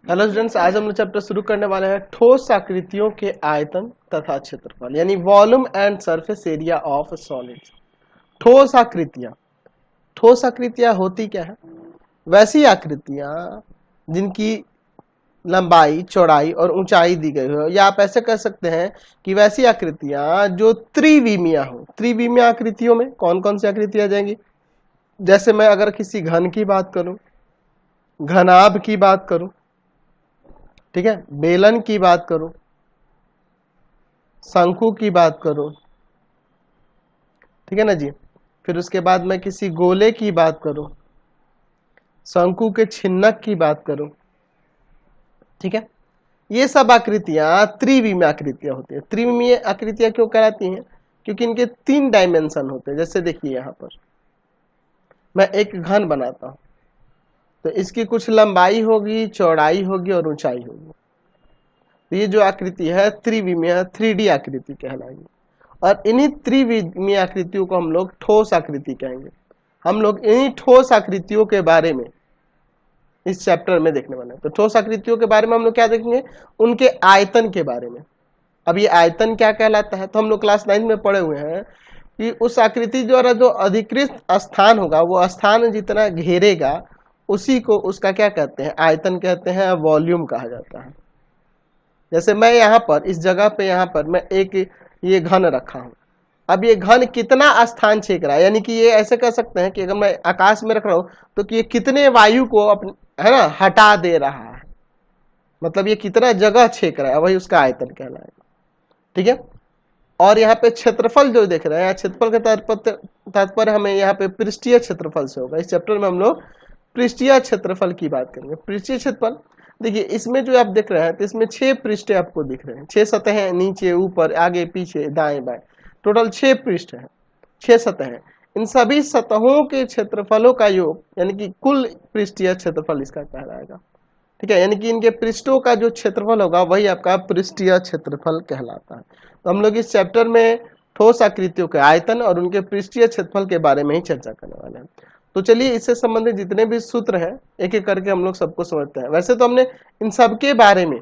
Hello students, आज हम लोग चैप्टर शुरू करने वाले हैं ठोस आकृतियों के आयतन तथा क्षेत्रफल, यानी volume and surface area of solids. ठोस आकृतियां होती क्या है? वैसी आकृतियां जिनकी लंबाई, चौड़ाई और ऊंचाई दी गई हो, या आप ऐसे कह सकते हैं कि वैसी आकृतियां जो त्रिविमीय हो। त्रिविमीय आकृतियों में कौन कौन सी आकृतियां आ जाएंगी? जैसे मैं अगर किसी घन की बात करूं, घनाभ की बात करूं, ठीक है, बेलन की बात करूं, शंकु की बात करूं, ठीक है ना जी। फिर उसके बाद मैं किसी गोले की बात करूं, शंकु के छिन्नक की बात करूं, ठीक है। ये सब आकृतियां त्रिविमीय आकृतियां होती है। त्रिविमीय आकृतियां क्यों कहलाती हैं? क्योंकि इनके 3 डायमेंशन होते हैं। जैसे देखिए यहां पर मैं एक घन बनाता हूं, तो इसकी कुछ लंबाई होगी, चौड़ाई होगी और ऊंचाई होगी। तो ये जो आकृति है त्रिविमीय 3D आकृति कहलाएगी। और इन्हीं त्रिविमीय आकृतियों को हम लोग ठोस आकृति कहेंगे। हम लोग इन्हीं ठोस आकृतियों के बारे में इस चैप्टर में देखने वाले हैं। तो ठोस आकृतियों के बारे में हम लोग क्या देखेंगे? उनके आयतन के बारे में। अब ये आयतन क्या कहलाता है? तो हम लोग क्लास 9 में पढ़े हुए हैं कि उस आकृति द्वारा जो अधिकृत स्थान होगा, वो स्थान जितना घेरेगा उसी को उसका क्या कहते हैं? आयतन कहते हैं, वॉल्यूम कहा जाता है। जैसे मैं यहाँ पर इस जगह पे यहाँ पर मैं एक ये घन रखा हूं। अब ये घन कितना स्थान छेक रहा है, यानी कि ये ऐसे कह सकते हैं कि अगर मैं आकाश में रख रहा हूं तो कि ये कितने वायु को अपने, है ना, हटा दे रहा है। मतलब ये कितना जगह छेक रहा है, वही उसका आयतन कहलाएगा, ठीक है। और यहाँ पे क्षेत्रफल जो देख रहे हैं, क्षेत्रफल का तात्पर्य हमें यहाँ पे पृष्ठीय क्षेत्रफल से होगा। इस चैप्टर में हम लोग पृष्ठीय क्षेत्रफल की बात करेंगे। पृष्ठीय क्षेत्रफल देखिए, इसमें जो आप देख रहे हैं तो इसमें 6 पृष्ठ आपको दिख रहे हैं। 6 सतहें, नीचे, ऊपर, आगे, पीछे, दाएं बाएं, टोटल 6 पृष्ठ है, 6 सतहें। इन सभी सतहों के क्षेत्रफलों का योग, यानी कि कुल पृष्ठीय क्षेत्रफल इसका कहलाएगा, ठीक है। यानी कि इनके पृष्ठों का जो क्षेत्रफल होगा वही आपका पृष्ठीय क्षेत्रफल कहलाता है। तो हम लोग इस चैप्टर में ठोस आकृतियों के आयतन और उनके पृष्ठीय क्षेत्रफल के बारे में ही चर्चा करने वाले हैं। तो चलिए, इससे संबंधित जितने भी सूत्र हैं एक एक करके हम लोग सबको समझते हैं। वैसे तो हमने इन सब के बारे में,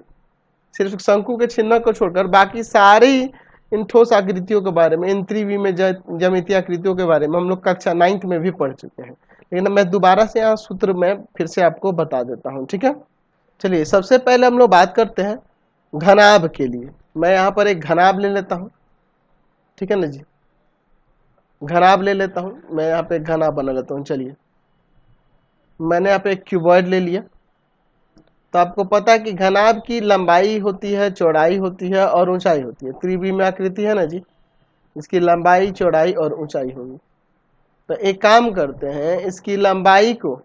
सिर्फ शंकु के छिन्न को छोड़कर बाकी सारी इन ठोस आकृतियों के बारे में, इन त्रिविमीय ज्यामितीय आकृतियों के बारे में हम लोग कक्षा 9 में भी पढ़ चुके हैं। लेकिन मैं दोबारा से यहाँ सूत्र में फिर से आपको बता देता हूँ, ठीक है। चलिए, सबसे पहले हम लोग बात करते हैं घनाभ के लिए। मैं यहाँ पर एक घनाभ ले लेता हूँ, ठीक है ना जी। घनाभ ले लेता हूँ मैं, यहाँ पे एक घनाभ बना लेता हूँ। चलिए, मैंने यहाँ पे एक क्यूबॉइड ले लिया। तो आपको पता है कि घनाभ की लंबाई होती है, चौड़ाई होती है और ऊंचाई होती है। त्रिविमीय आकृति है ना जी, इसकी लंबाई, चौड़ाई और ऊंचाई होगी। तो एक काम करते हैं, इसकी लंबाई को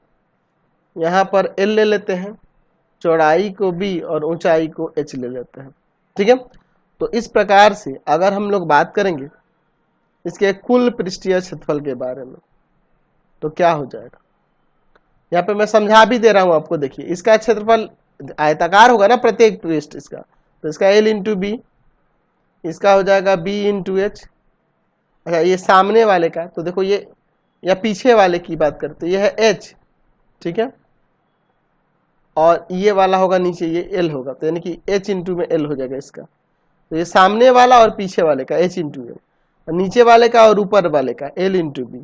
यहाँ पर L ले लेते हैं, चौड़ाई को B और ऊंचाई को H ले लेते हैं, ठीक है। तो इस प्रकार से अगर हम लोग बात करेंगे इसके कुल पृष्ठीय क्षेत्रफल के बारे में, तो क्या हो जाएगा? यहाँ पे मैं समझा भी दे रहा हूं आपको। देखिए, इसका क्षेत्रफल आयताकार होगा ना प्रत्येक पृष्ठ इसका, तो इसका L इंटू बी, इसका हो जाएगा B इंटू एच। अच्छा, ये सामने वाले का, तो देखो ये, या पीछे वाले की बात करते, ये है H, ठीक है। और ये वाला होगा नीचे, ये L होगा, तो यानी कि H इंटू में L हो जाएगा इसका। तो ये सामने वाला और पीछे वाले का H इंटू L, और नीचे वाले का और ऊपर वाले का L into b,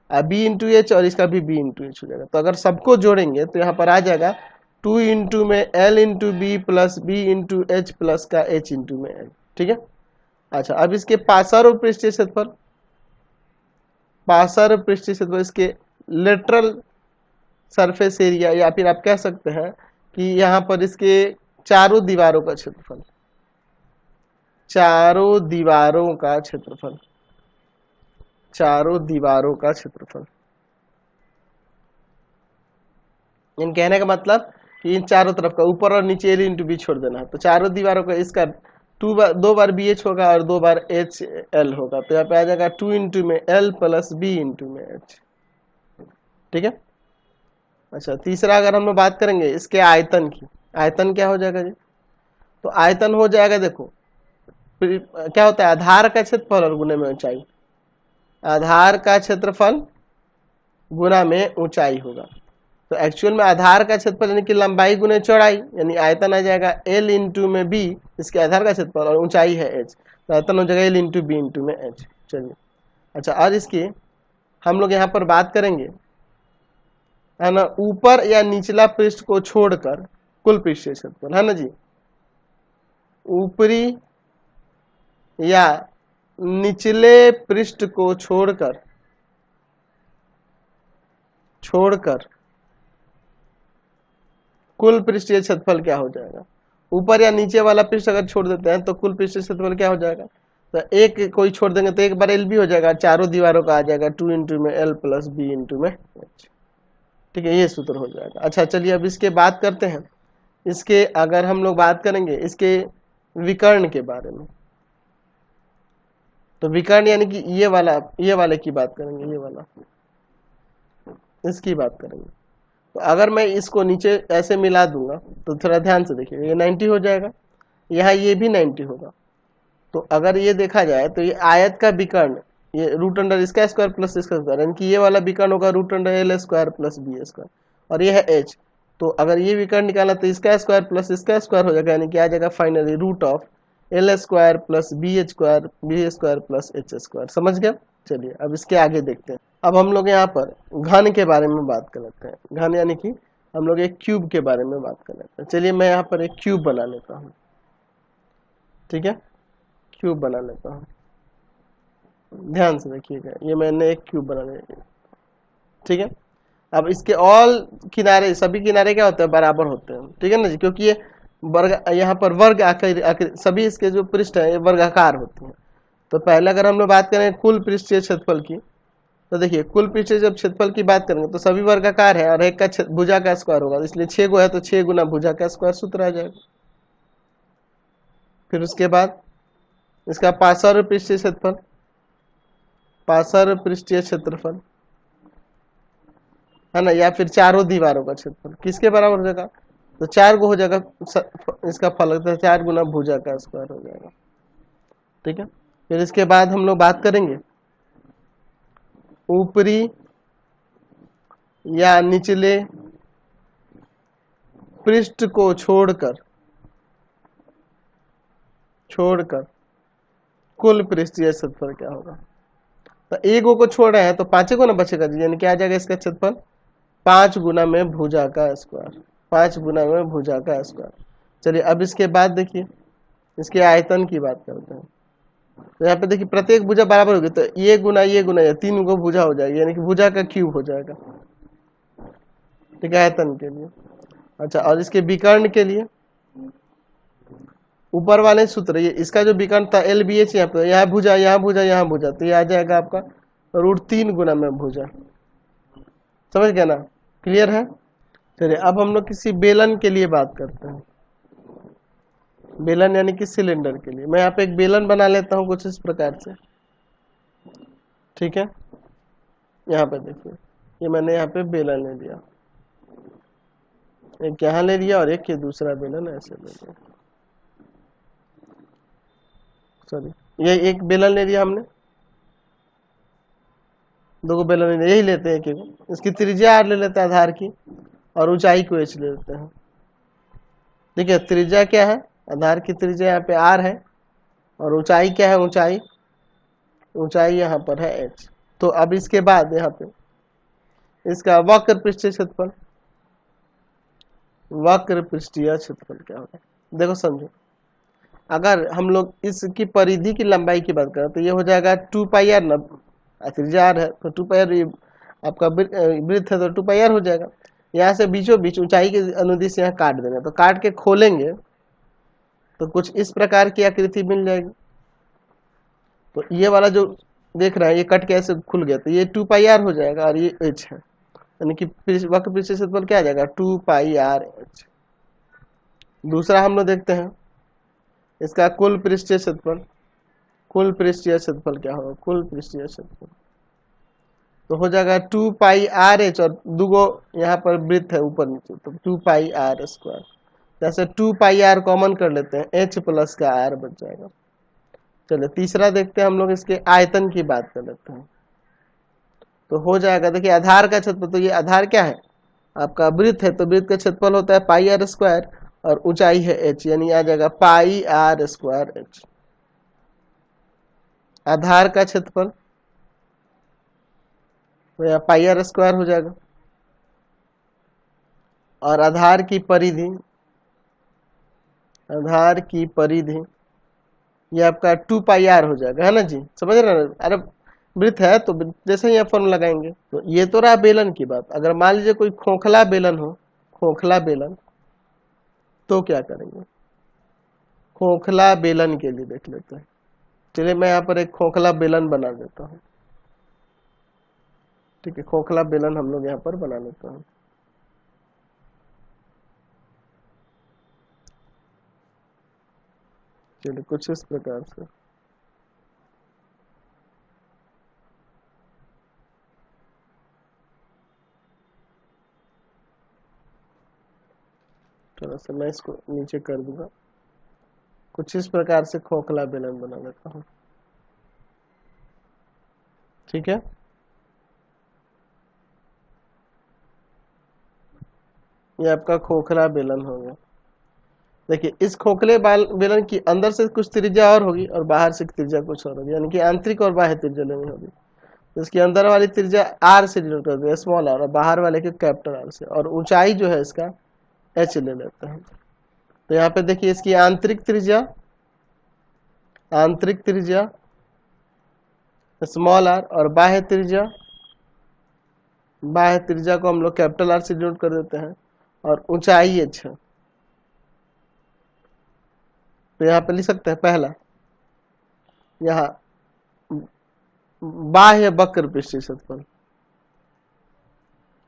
B into h, और इसका भी B इंटू एच हो जाएगा। तो अगर सबको जोड़ेंगे तो यहाँ पर आ जाएगा 2 इंटू में L into b plus B into h plus का H इंटू में L, ठीक है। अच्छा, अब इसके पार्श्व पृष्ठीय क्षेत्रफल, पार्श्व पृष्ठीय क्षेत्रफल, इसके लेटरल सरफेस एरिया, या फिर आप कह सकते हैं कि यहाँ पर इसके चारों दीवारों का क्षेत्रफल, चारों दीवारों का क्षेत्रफल, चारों दीवारों का क्षेत्रफल। इन कहने का मतलब कि इन चारों तरफ का, ऊपर और नीचे L इंटू बी छोड़ देना है। तो चारों दीवारों का इसका 2 बार बी एच होगा और 2 बार एच एल होगा। तो यहाँ पे आ जाएगा 2 इंटू में L प्लस बी इंटू में एच, ठीक है। अच्छा, तीसरा अगर हम लोग बात करेंगे इसके आयतन की, आयतन क्या हो जाएगा जी? तो आयतन हो जाएगा, देखो क्या होता है, आधार का क्षेत्रफल और गुणे में ऊंचाई। आधार का क्षेत्रफल गुना में ऊंचाई होगा। तो एक्चुअल में आधार का क्षेत्रफल यानी कि लंबाई गुने चौड़ाई, यानी आयतन आ जाएगा L इंटू में B, इसके आधार का क्षेत्रफल, और ऊंचाई है H, तो आयतन हो जाएगा L इंटू B इंटू में H। चलिए अच्छा, और इसकी हम लोग यहाँ पर बात करेंगे है ना, ऊपर या निचला पृष्ठ को छोड़कर कुल पृष्ठीय क्षेत्रफल, है ना जी। ऊपरी या निचले पृष्ठ को छोड़कर कुल पृष्ठीय क्षेत्रफल क्या हो जाएगा। ऊपर या नीचे वाला पृष्ठ अगर छोड़ देते हैं तो कुल पृष्ठीय क्षेत्रफल क्या हो जाएगा, तो एक कोई छोड़ देंगे तो एक बार एल भी हो जाएगा, चारों दीवारों का आ जाएगा 2 इंटू में एल प्लस बी इंटू में एच। ठीक है, ये सूत्र हो जाएगा। अच्छा चलिए अब इसके बात करते हैं, इसके अगर हम लोग बात करेंगे इसके विकर्ण के बारे में, तो विकर्ण यानी कि ये वाले की बात करेंगे, ये वाला इसकी बात करेंगे। तो अगर मैं इसको नीचे ऐसे मिला दूंगा तो थोड़ा ध्यान से देखिए, ये 90 हो जाएगा, यहाँ ये भी 90 होगा। तो अगर ये देखा जाए तो ये आयत का विकर्ण, ये रूट अंडर इसका स्क्वायर प्लस इसका स्क्वायर, यानी कि ये वाला विकर्ण होगा root under l square plus b square, और ये है एच। तो अगर ये विकर्ण निकाला तो इसका स्क्वायर प्लस इसका स्क्वायर हो जाएगा, यानी कि आ जाएगा finally root of l square plus b square plus h square. समझ गया। चलिए अब इसके आगे देखते हैं। अब हम लोग यहाँ पर घन के बारे में बात कर लेते हैं। घन यानी कि हम लोग एक क्यूब के बारे में बात कर लेते हैं। चलिए मैं यहाँ पर एक क्यूब बना लेता हूँ। ठीक है, क्यूब बना लेता हूँ, ध्यान से देखिएगा, ये मैंने एक क्यूब बना लिया। ठीक है, अब इसके ऑल किनारे, सभी किनारे क्या होते हैं, बराबर होते हैं। ठीक है ना जी, क्योंकि ये वर्ग, यहाँ पर वर्ग आकर सभी इसके जो पृष्ठ है ये वर्गाकार होते हैं। तो पहले अगर हम लोग बात करें कुल पृष्ठीय क्षेत्रफल की, तो देखिए कुल पृष्ठीय जब क्षेत्रफल की बात करेंगे तो सभी वर्गाकार है और एक का भुजा का स्क्वायर होगा, इसलिए 6 गो है तो 6 गुना भुजा का स्क्वायर सूत्र आ जाएगा। फिर उसके बाद इसका पार्श्व पृष्ठीय क्षेत्रफल, पार्श्व पृष्ठीय क्षेत्रफल है ना, या फिर चारों दीवारों का क्षेत्रफल किसके बराबर हो जाएगा, तो 4 गो हो जाएगा इसका फलक, तो 4 गुना भुजा का स्क्वायर हो जाएगा। ठीक है, फिर इसके बाद हम लोग बात करेंगे ऊपरी या निचले पृष्ठ को छोड़कर कुल पृष्ठीय क्षेत्रफल क्या होगा। तो एक को छोड़ रहे हैं तो 5 गुना बचेगा, यानी क्या आ जाएगा इसका क्षेत्रफल 5 गुना में भुजा का स्क्वायर, 5 गुना में भुजा का स्क्वायर। चलिए अब इसके बाद देखिए इसके आयतन की बात करते हैं। तो यहाँ पे देखिए प्रत्येक भुजा बराबर होगी, तो ये गुना ये 3 को भुजा हो जाएगी, यानी कि भुजा का क्यूब हो जाएगा। ठीक है, आयतन के लिए। अच्छा, और इसके विकर्ण के लिए ऊपर वाले सूत्र, ये इसका जो विकर्ण था एल बी एच, यहाँ पे यहाँ भुजा यहाँ भुजा यहाँ भुजा, तो ये आ जाएगा आपका √3 गुना में भुजा। समझ गया ना, क्लियर है। चलिए अब हम लोग किसी बेलन के लिए बात करते हैं। बेलन यानी कि सिलेंडर के लिए मैं यहाँ पे एक बेलन बना लेता हूँ कुछ इस प्रकार से। ठीक है, यहाँ पे देखिए, ये मैंने यहाँ पे बेलन ले लिया, एक यहाँ ले लिया और एक ये दूसरा बेलन ऐसे ले लिया। सॉरी, ये एक बेलन ले लिया हमने, 2 बेलन ले लिया, यही लेते हैं एक। इसकी त्रिज्या r ले लेते हैं आधार की, और ऊंचाई को h ले लेते हैं। ठीक है, त्रिज्या क्या है, आधार की त्रिज्या यहाँ पे r है, और ऊंचाई क्या है, ऊंचाई यहाँ पर है h। तो अब इसके बाद यहाँ पे इसका वक्र पृष्ठीय क्षेत्रफल, वक्र पृष्ठीय क्षेत्रफल क्या होगा, देखो समझो। अगर हम लोग इसकी परिधि की लंबाई की बात करें तो ये हो जाएगा 2 पाई आर, न त्रिज्या r है तो 2 पाई आर, आपका वृत्त है तो 2 पाई आर हो जाएगा। यहाँ से बीचों बीच ऊंचाई के अनुदिश यहाँ काट देंगे, तो काट के खोलेंगे तो कुछ इस प्रकार की आकृति मिल जाएगी। तो ये वाला जो देख रहे हैं ये कट के ऐसे खुल गया, तो ये 2 पाई आर हो जाएगा और ये h है, यानी कि वक्र पृष्ठीय क्षेत्रफल क्या आ जाएगा 2 पाई आर h। दूसरा हम लोग देखते हैं इसका कुल पृष्ठीय क्षेत्रफल, कुल पृष्ठीय क्षेत्रफल क्या होगा, कुल पृष्ठीय क्षेत्रफल तो हो जाएगा 2 पाई आर एच, और 2 गो यहाँ पर वृत्त है ऊपर नीचे, तो 2 पाई आर स्क्वायर। जैसे 2 पाई आर कॉमन कर लेते हैं, h प्लस का r बच जाएगा। चलिए तीसरा देखते हैं हम लोग, इसके आयतन की बात कर लेते हैं। तो हो जाएगा, देखिए आधार का क्षेत्रफल, तो ये आधार क्या है, आपका वृत्त है तो वृत्त का क्षेत्रफल होता है पाई आर स्क्वायर और ऊंचाई है एच, यानी आ जाएगा पाई आर स्क्वायर एच। आधार का क्षेत्रफल तो यहाँ पाई आर स्क्वायर हो जाएगा और आधार की परिधि, आधार की परिधि ये आपका 2 पाई आर हो जाएगा, है ना जी, समझ रहे हैं? अरे वृत्त है तो जैसे ही फॉर्मूला लगाएंगे तो ये तो रहा बेलन की बात। अगर मान लीजिए कोई खोखला बेलन हो, खोखला बेलन, तो क्या करेंगे? खोखला बेलन के लिए देख लेते हैं। चलिए मैं यहाँ पर एक खोखला बेलन बना देता हूँ। ठीक है, खोखला बेलन हम लोग यहाँ पर बना लेते हैं। चलिए कुछ इस प्रकार से थोड़ा सा मैं इसको नीचे कर दूंगा। कुछ इस प्रकार से खोखला बेलन बना लेता हूँ। ठीक है, ये आपका खोखला बेलन हो गया। देखिए इस खोखले बेलन की अंदर से कुछ त्रिज्या और होगी और बाहर से त्रिज्या कुछ और होगी, यानी कि आंतरिक और बाह्य त्रिज्या लेनी होगी। इसकी अंदर वाली त्रिज्या आर से डिनोट करते हैं, स्मॉल आर, और बाहर वाले के कैपिटल आर से, और ऊंचाई जो है इसका एच ले लेते हैं। तो यहाँ पे देखिए इसकी आंतरिक त्रिज्या, आंतरिक त्रिज्या स्मॉल आर और बाह्य त्रिज्या, बाह्य त्रिज्या को हम लोग कैपिटल आर से डिनोट कर देते हैं, और ऊंचाई एच है। तो यहाँ पे लिख सकते हैं पहला, यहाँ बाह्य वक्र पृष्ठीय क्षेत्रफल,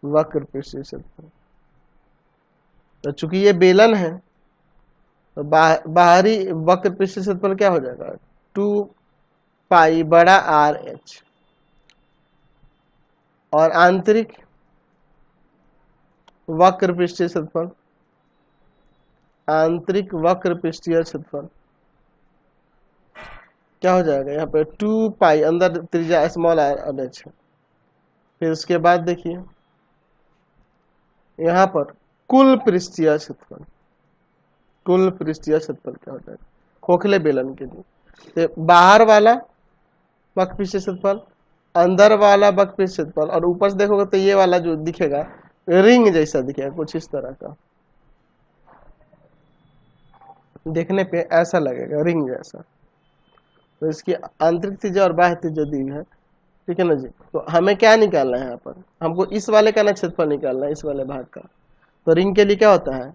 वक्र पृष्ठीय क्षेत्रफल। तो चूंकि ये बेलन है तो बाहरी वक्र पृष्ठीय क्षेत्रफल क्या हो जाएगा? 2 पाई बड़ा आर एच, और आंतरिक वक्र पृष्ठीय क्षेत्रफल, आंतरिक वक्र पृष्ठीय क्षेत्रफल क्या हो जाएगा? यहाँ पे 2 पाई, अंदर त्रिज्या स्मॉल आर एच है। फिर उसके बाद देखिए यहाँ पर कुल पृष्ठीय क्षेत्रफल, कुल पृष्ठीय क्षेत्रफल क्या हो जाएगा खोखले बेलन के लिए? तो बाहर वाला वक्र पृष्ठीय क्षेत्रफल, अंदर वाला वक्र पृष्ठीय क्षेत्रफल, और ऊपर से देखोगे तो ये वाला जो दिखेगा रिंग जैसा दिखेगा, कुछ इस तरह का देखने पे ऐसा लगेगा, रिंग जैसा। तो इसकी आंतरिक त्रिज्या और बाह्य त्रिज्या दी है, ठीक है ना जी। तो हमें क्या निकालना है? यहाँ पर हमको इस वाले का ना क्षेत्रफल निकालना है, इस वाले भाग का। तो रिंग के लिए क्या होता है?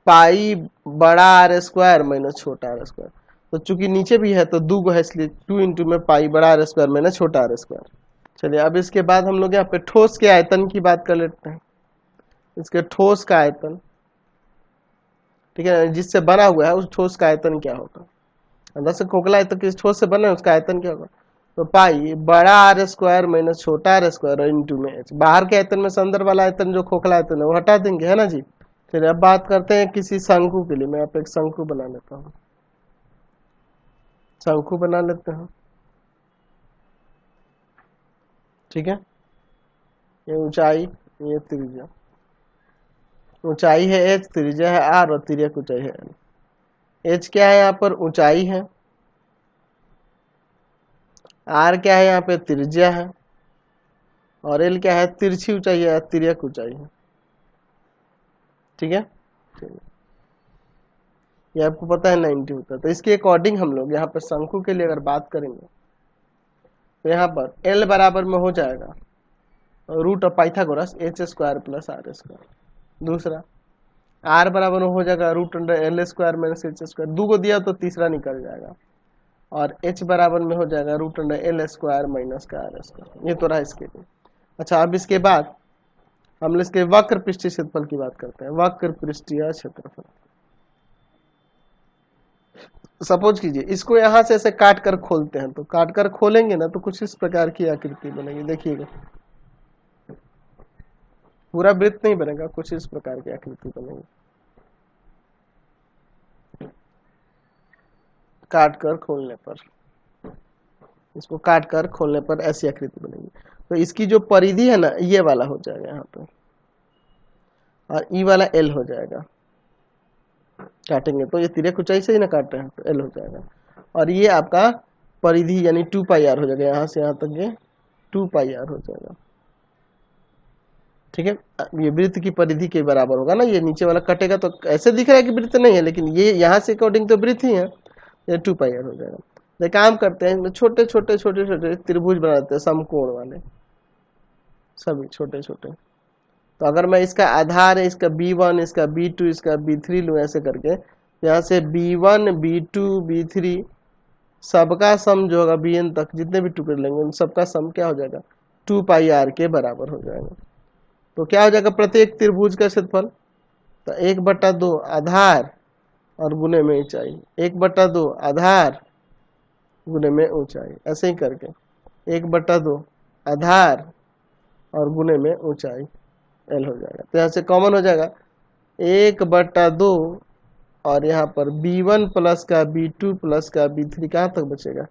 पाई बड़ा आर स्क्वायर माइनस छोटा आर स्क्वायर। तो चूंकि नीचे भी है तो 2 गो है, इसलिए 2 इंटू में पाई बड़ा आर स्क्वायर माइनस छोटा आर स्क्वायर। चलिए अब इसके बाद हम लोग यहाँ पे ठोस के आयतन की बात कर लेते हैं। इसके ठोस का आयतन, ठीक है, जिससे बना हुआ है उस ठोस का आयतन क्या होगा? अंदर से खोखला है तो किस ठोस से बना है उसका आयतन क्या होगा? तो पाई बड़ा आर स्क्वायर माइनस छोटा आर स्क्वायर और इंटू में एच। बाहर के आयतन में से अंदर वाला आयतन जो खोखला आयतन है वो हटा देंगे, है ना जी। चलिए अब बात करते हैं किसी शंकु के लिए। मैं यहाँ पे एक शंकु बना लेता हूँ, शंकु बना लेते हैं। ठीक है, ये ऊंचाई, ये त्रिज्या, ऊंचाई है एच, त्रिज्या है आर, और तिर्यक ऊंचाई है एल। एच क्या है यहाँ पर? ऊंचाई है। आर क्या है? यहाँ पे त्रिज्या है। और एल क्या है? तिरछी ऊंचाई है, तिर्यक ऊंचाई है। ठीक है, ये आपको पता है 90 होता है। तो इसके अकॉर्डिंग हम लोग यहाँ पर शंकु के लिए अगर बात करेंगे तो यहाँ पर एल बराबर में हो जाएगा root of Pythagoras h square plus r square. दूसरा आर बराबर में हो जाएगा root under l square minus h square. 2 को दिया तो तीसरा निकल जाएगा। और एच बराबर में हो जाएगा root under l square minus का आर स्क्वायर। ये तो रहा इसके लिए। अच्छा, अब इसके बाद हम लोग इसके वक्र पृष्ठीय क्षेत्रफल की बात करते हैं। वक्र पृष्ठीय क्षेत्रफल, सपोज कीजिए इसको यहां से ऐसे काट कर खोलते हैं, तो काट कर खोलेंगे ना तो कुछ इस प्रकार की आकृति बनेगी। देखिएगा पूरा वृत्त नहीं बनेगा, कुछ इस प्रकार की आकृति बनेगी। काट कर खोलने पर, इसको काट कर खोलने पर ऐसी आकृति बनेगी। तो इसकी जो परिधि है ना, ये वाला हो जाएगा यहाँ पे। और ई वाला एल हो जाएगा, काटेंगे तो ये तिर्यक ऊंचाई से ही ना काट रहे हैं, तो एल हो जाएगा। और ये आपका परिधि यानी 2 पाई आर हो जाएगा, यहाँ से यहाँ तक ये 2 पाई आर हो जाएगा। ठीक है, ये वृत्त की परिधि के बराबर होगा ना, ये नीचे वाला कटेगा तो ऐसे दिख रहा है कि वृत्त नहीं है, लेकिन ये यहाँ से अकॉर्डिंग तो वृत्त ही है, ये 2 पाई आर हो जाएगा। तो काम करते हैं, छोटे छोटे छोटे छोटे त्रिभुज बनाते हैं, समकोण वाले सभी छोटे छोटे। तो अगर मैं इसका आधार है, इसका B1, इसका B2, इसका B3 लूँ ऐसे करके, यहाँ से B1 B2 B3 सबका सम जो होगा Bn तक जितने भी टुकड़े लेंगे उन सबका सम क्या हो जाएगा, 2 पाई आर के बराबर हो जाएगा। तो क्या हो जाएगा प्रत्येक त्रिभुज का क्षेत्रफल, तो 1/2 आधार और गुने में ऊंचाई, 1/2 आधार गुने में ऊंचाई, ऐसे ही करके 1/2 आधार और गुने में ऊंचाई एल हो जाएगा। तो यहाँ से कॉमन हो जाएगा 1/2 और यहाँ पर B1 प्लस का B2 प्लस का B3 कहाँ तक बचेगा,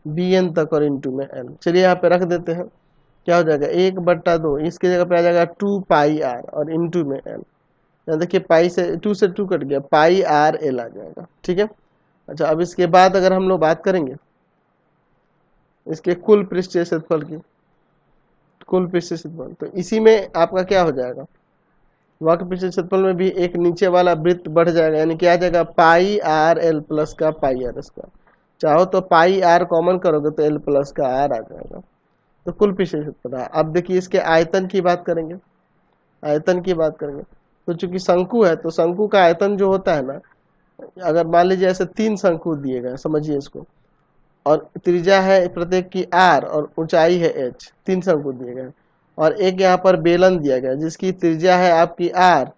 Bn तक और इंटू में एल। चलिए यहाँ पे रख देते हैं, क्या हो जाएगा 1/2, इसकी जगह पे आ जाएगा 2 पाई आर और इंटू में एल। यहाँ देखिए पाई से 2 से 2 कट गया, पाई आर एल आ जाएगा। ठीक है, अच्छा अब इसके बाद अगर हम लोग बात करेंगे इसके कुल पृष्ठीय क्षेत्रफल की, कुल पृष्ठीय क्षेत्रफल, तो इसी में आपका क्या हो जाएगा, वक्र पृष्ठीय क्षेत्रफल में भी एक नीचे वाला वृत्त बढ़ जाएगा, यानी क्या आ जाएगा पाई आर एल प्लस का पाई आर स्क्वायर। चाहो तो पाई आर कॉमन करोगे तो एल प्लस का आर आ जाएगा। तो कुल पृष्ठीय क्षेत्रफल। अब देखिए इसके आयतन की बात करेंगे, आयतन की बात करेंगे तो चूंकि शंकु है तो शंकु का आयतन जो होता है ना, अगर मान लीजिए ऐसे 3 शंकु दिए गए, समझिए इसको, और त्रिज्या है प्रत्येक की आर और ऊंचाई है एच, 3 शंकु दिए गए, और एक यहाँ पर बेलन दिया गया जिसकी त्रिज्या है आपकी आर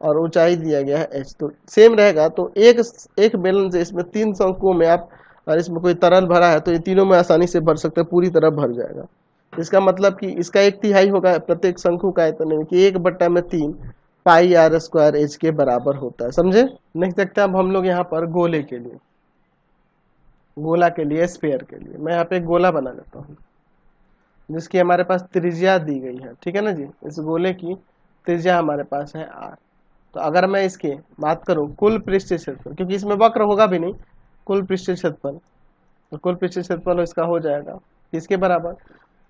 और ऊंचाई दिया गया है एच, तो सेम रहेगा। तो एक बेलन से इसमें 3 शंकुओं में आप, और इसमें कोई तरल भरा है तो ये तीनों में आसानी से भर सकते हैं, पूरी तरह भर जाएगा। इसका मतलब कि इसका 1/3 होगा प्रत्येक शंकु का आयतन, कि 1/3 पाई आर स्क्वायर एच के बराबर होता है, समझे। नेक्स्ट देखते हैं अब हम लोग यहाँ पर गोले के लिए, गोला के लिए, स्फीयर के लिए मैं यहाँ पे एक गोला बना लेता हूँ जिसकी हमारे पास त्रिज्या दी गई है। ठीक है ना जी, इस गोले की त्रिज्या हमारे पास है आर। तो अगर मैं इसकी बात करूं कुल पृष्ठीय क्षेत्रफल, क्योंकि इसमें वक्र होगा भी नहीं, कुल पृष्ठीय क्षेत्रफल, तो कुल पृष्ठीय क्षेत्रफल इसका हो जाएगा किसके बराबर,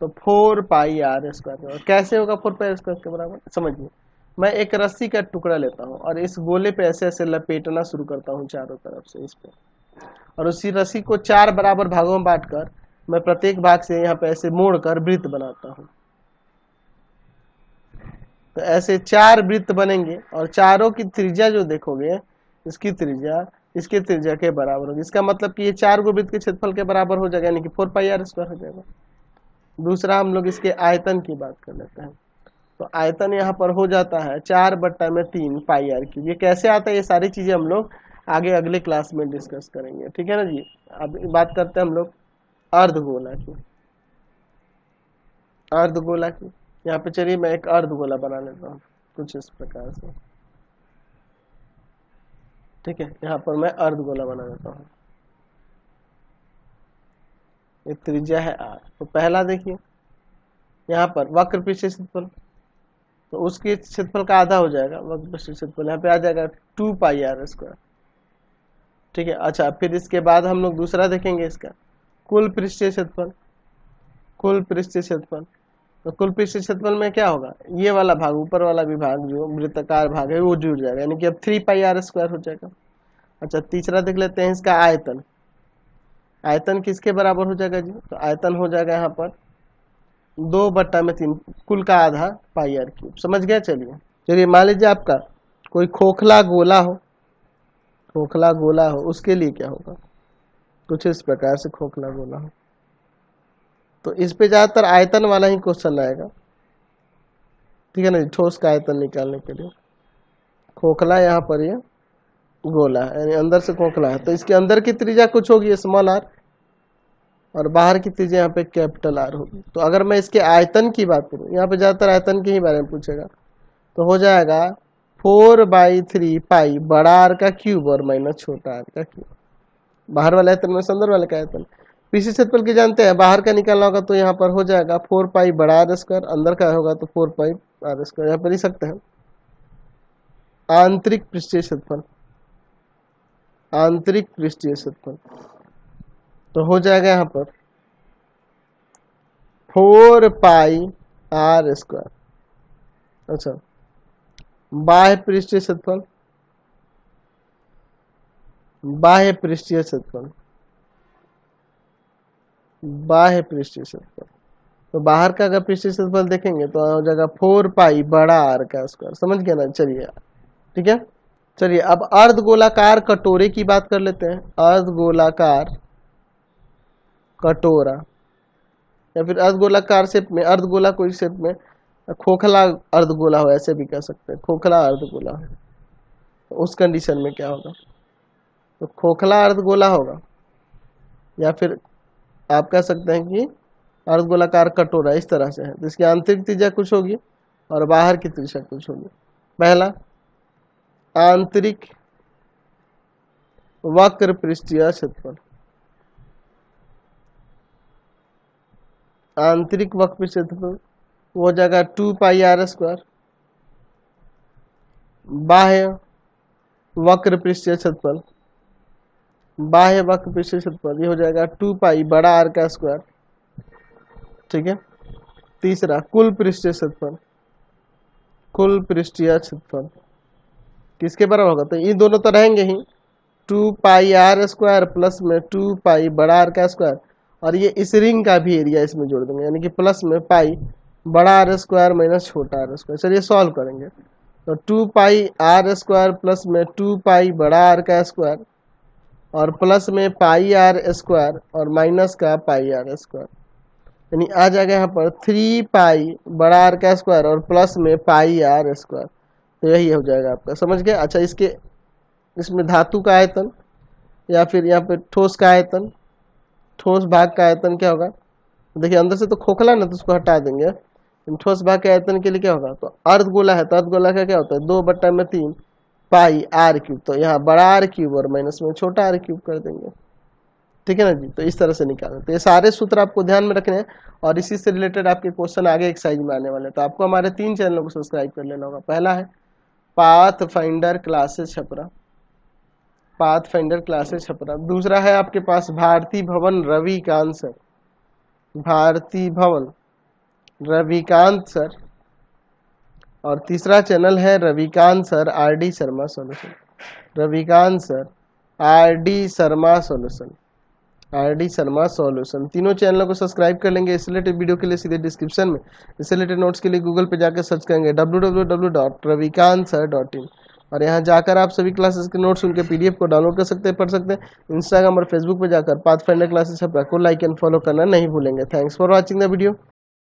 तो 4 पाई आर स्क्वायर। कैसे होगा 4 पाई स्क्वायर के बराबर, समझिए। मैं एक रस्सी का टुकड़ा लेता हूँ और इस गोले पे ऐसे ऐसे लपेटना शुरू करता हूँ चारों तरफ से इस पे, और उसी रस्सी को 4 बराबर भागों में बांटकर मैं प्रत्येक भाग से यहाँ पे ऐसे मोड़कर वृत्त बनाता हूँ। तो ऐसे 4 वृत्त बनेंगे और चारों की त्रिज्या जो देखोगे, इसकी त्रिज्या इसके त्रिज्या के बराबर होगी। इसका मतलब कि ये 4 गो वृत्त के क्षेत्रफल के बराबर हो जाएगा, यानी कि 4 पाई आर स्क्वायर हो जाएगा। दूसरा हम लोग इसके आयतन की बात कर लेते हैं। तो आयतन यहाँ पर हो जाता है 4/3 पाई आर क्यूब। ये कैसे आता है, ये सारी चीजें हम लोग आगे अगले क्लास में डिस्कस करेंगे। ठीक है ना जी। अब बात करते हैं हम लोग अर्धगोला की, अर्धगोला की। यहाँ पे चलिए मैं एक अर्धगोला बना लेता हूँ कुछ इस प्रकार से। ठीक है, यहाँ पर मैं अर्धगोला बना लेता हूँ, ये त्रिज्या है आर। तो पहला देखिए यहाँ पर वक्र पृष्ठीय क्षेत्रफल, तो उसके क्षेत्रफल का आधा हो जाएगा वक्र पृष्ठीय क्षेत्रफल, यहाँ पे आ जाएगा 2 पाई आर स्क्वायर। ठीक है, अच्छा फिर इसके बाद हम लोग दूसरा देखेंगे इसका कुल पृष्ठीय क्षेत्रफल, कुल पृष्ठीय क्षेत्रफल। तो कुल पृष्ठीय क्षेत्रफल में क्या होगा, ये वाला भाग, ऊपर वाला भी भाग जो वृत्ताकार भाग है वो जुड़ जाएगा, यानी कि अब 3 पाई आर स्क्वायर हो जाएगा। अच्छा तीसरा देख लेते हैं इसका आयतन, आयतन किसके बराबर हो जाएगा जी, तो आयतन हो जाएगा यहाँ पर 2/3 कुल का आधा पाई आर क्यूब। समझ गया। चलिए मान लीजिए आपका कोई खोखला गोला हो, खोखला गोला हो, उसके लिए क्या होगा, कुछ इस प्रकार से खोखला गोला हो, तो इस पे ज्यादातर आयतन वाला ही क्वेश्चन आएगा। ठीक है ना, ठोस का आयतन निकालने के लिए। खोखला यहाँ पर ये गोला है, यानी अंदर से खोखला है, तो इसके अंदर की त्रिज्या कुछ होगी स्मॉल आर और बाहर की त्रिज्या यहाँ पे कैपिटल आर होगी। तो अगर मैं इसके आयतन की बात करूँ, यहाँ पे ज्यादातर आयतन के ही बारे में पूछेगा, तो हो जाएगा 4/3 पाई बड़ा आर का क्यूब और माइनस छोटा आर का क्यूब। बाहर वाला आयतन में अंदर वाले का आयतन। पृष्ठीय क्षेत्रफल की जानते हैं, बाहर का निकालना होगा तो यहाँ पर हो जाएगा 4 पाई बड़ा आर स्क्वायर, अंदर का होगा तो 4 पाई आर स्क्वायर, यहाँ पर लिख सकते हैं। आंतरिक पृष्ठीय क्षेत्रफल, आंतरिक पृष्ठीय क्षेत्रफल, तो हो जाएगा यहाँ पर 4 पाई आर स्क्वायर। अच्छा, बाह्य पृष्ठीय क्षेत्रफल, बाह्य पृष्ठीय क्षेत्रफल, बाह्य पृष्ठीय क्षेत्रफल, तो बाहर का अगर पृष्ठीय क्षेत्रफल देखेंगे तो हो जाएगा 4 पाई बड़ा आर का स्क्वायर। समझ गया ना? चलिए ठीक है। चलिए अब अर्धगोलाकार कटोरे की बात कर लेते हैं। अर्धगोलाकार कटोरा या फिर अर्धगोलाकार शेप में, अर्धगोला कोई शेप में, खोखला अर्धगोला हो, ऐसे भी कह सकते हैं, खोखला अर्धगोला हो, तो उस कंडीशन में क्या होगा? तो खोखला अर्धगोला होगा, या फिर आप कह सकते हैं कि अर्धगोलाकार कटोरा इस तरह से है, तो इसकी आंतरिक त्रिज्या कुछ होगी और बाहर की त्रिज्या कुछ होगी। पहला, आंतरिक वक्र पृष्ठीय क्षेत्रफल, आंतरिक वक्र पृष्ठीय क्षेत्रफल वो जगह 2 पाई आर स्क्वायर। बाह्य वक्र पृष्ठीय क्षेत्रफल, बाह्य वक्र पृष्ठीय क्षेत्रफल ये हो जाएगा 2 पाई बड़ा आर का स्क्वायर। ठीक है। तीसरा, कुल पृष्ठीय क्षेत्रफल, कुल पृष्ठीय क्षेत्रफल किसके बराबर होगा? तो ये दोनों तो रहेंगे ही, 2 पाई आर स्क्वायर प्लस में 2 पाई बड़ा आर का स्क्वायर, और ये इस रिंग का भी एरिया इसमें जोड़ देंगे, यानी कि प्लस में पाई बड़ा आर स्क्वायर माइनस छोटा आर स्क्वायर। चलिए सॉल्व करेंगे, तो 2 पाई आर स्क्वायर प्लस में 2 पाई बड़ा आर का स्क्वायर और प्लस में पाई आर स्क्वायर और माइनस का पाई आर स्क्वायर, यानी आ जाएगा यहाँ पर 3 पाई बड़ा आर का स्क्वायर और प्लस में पाई आर स्क्वायर। तो यही हो जाएगा आपका, समझ गए? अच्छा, इसमें धातु का आयतन या फिर यहाँ पे ठोस का आयतन, ठोस भाग का आयतन क्या होगा? देखिए अंदर से तो खोखला ना, तो उसको हटा देंगे। ठोस भाग के आयतन के लिए क्या होगा? तो अर्धगोला है तो अर्धगोला का क्या होता है? 2/3 पाई आर क्यूब, तो यहाँ बड़ा आर क्यूब और माइनस में छोटा आर क्यूब कर देंगे। ठीक है ना जी? तो इस तरह से निकालें। तो ये सारे सूत्र आपको ध्यान में रखने हैं और इसी से रिलेटेड आपके क्वेश्चन आगे एक्सरसाइज में आने वाले हैं। तो आपको हमारे 3 चैनलों को सब्सक्राइब कर लेना होगा। पहला है path finder classes Chhapra, path finder classes Chhapra. दूसरा है आपके पास भारती भवन रविकांत सर, भारती भवन रविकांत सर। और तीसरा चैनल है Ravikant sir R D Sharma solution, Ravikant sir R D Sharma solution, R D Sharma solution. तीनों चैनलों को सब्सक्राइब कर लेंगे। इस रिलेटेड वीडियो के लिए सीधे डिस्क्रिप्शन में, इस रिलेटेड नोट्स के लिए गूगल पे जाकर सर्च करेंगे www.ravikansir.in और यहाँ जाकर आप सभी क्लासेस के नोट्स, उनके पीडीएफ को डाउनलोड कर सकते हैं, पढ़ सकते हैं। इंस्टाग्राम और फेसबुक पे जाकर पाथफाइंडर क्लासेस को लाइक एंड फॉलो करना नहीं भूलेंगे। Thanks for watching the video.